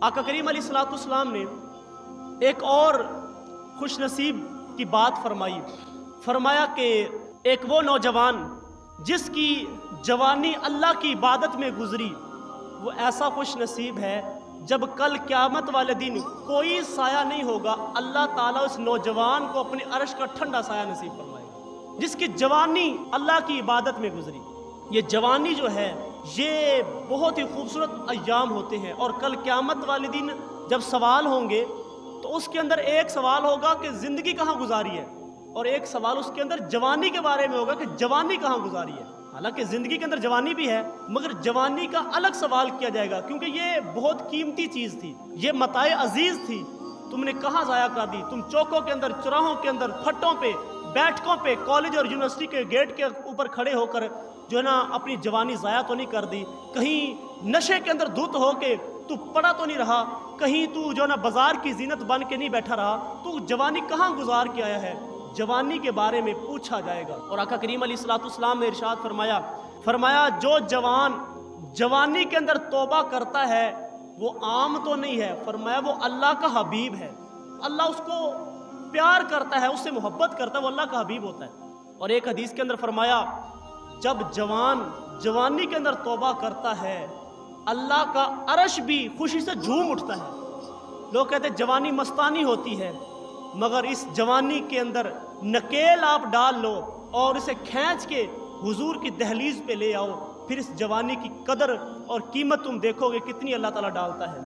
आका करीम अलैहिस्सलाम ने एक और खुश नसीब की बात फरमाया कि एक वो नौजवान जिसकी जवानी अल्लाह की इबादत में गुजरी, वो ऐसा खुश नसीब है जब कल क़यामत वाले दिन कोई साया नहीं होगा, अल्लाह ताला उस नौजवान को अपने अर्श का ठंडा साया नसीब फरमाएगा, जिसकी जवानी अल्लाह की इबादत में गुजरी। ये जवानी जो है ये बहुत ही खूबसूरत अय्याम होते हैं, और कल क़यामत वाले दिन जब सवाल होंगे तो उसके अंदर एक सवाल होगा कि ज़िंदगी कहाँ गुजारी है, और एक सवाल उसके अंदर जवानी के बारे में होगा कि जवानी कहाँ गुजारी है। हालांकि ज़िंदगी के अंदर जवानी भी है, मगर जवानी का अलग सवाल किया जाएगा, क्योंकि ये बहुत कीमती चीज़ थी, ये मताए अजीज़ थी, तुमने कहाँ ज़ाया कर दी। तुम चौकों के अंदर, चौराहों के अंदर, फट्टों पे, बैठकों पे, कॉलेज और यूनिवर्सिटी के गेट के ऊपर खड़े होकर जो है ना अपनी जवानी ज़ाया तो नहीं कर दी, कहीं नशे के अंदर धुत हो के तू पड़ा तो नहीं रहा, कहीं तू जो है ना बाजार की जीनत बन के नहीं बैठा रहा, तू जवानी कहाँ गुजार के आया है। जवानी के बारे में पूछा जाएगा। और आका करीम अलैहिस्सलाम ने इरशाद फरमाया जो जवान जवानी के अंदर तौबा करता है वो आम तो नहीं है, फरमाया वो अल्लाह का हबीब है, अल्लाह उसको प्यार करता है, उससे मोहब्बत करता है, वो अल्लाह का हबीब होता है। और एक हदीस के अंदर फरमाया जब जवान जवानी के अंदर तौबा करता है अल्लाह का अर्श भी खुशी से झूम उठता है। लोग कहते हैं जवानी मस्तानी होती है, मगर इस जवानी के अंदर नकेल आप डाल लो और इसे खींच के हुजूर की दहलीज पे ले आओ, फिर इस जवानी की कदर और कीमत तुम देखोगे कितनी अल्लाह ताला डालता है।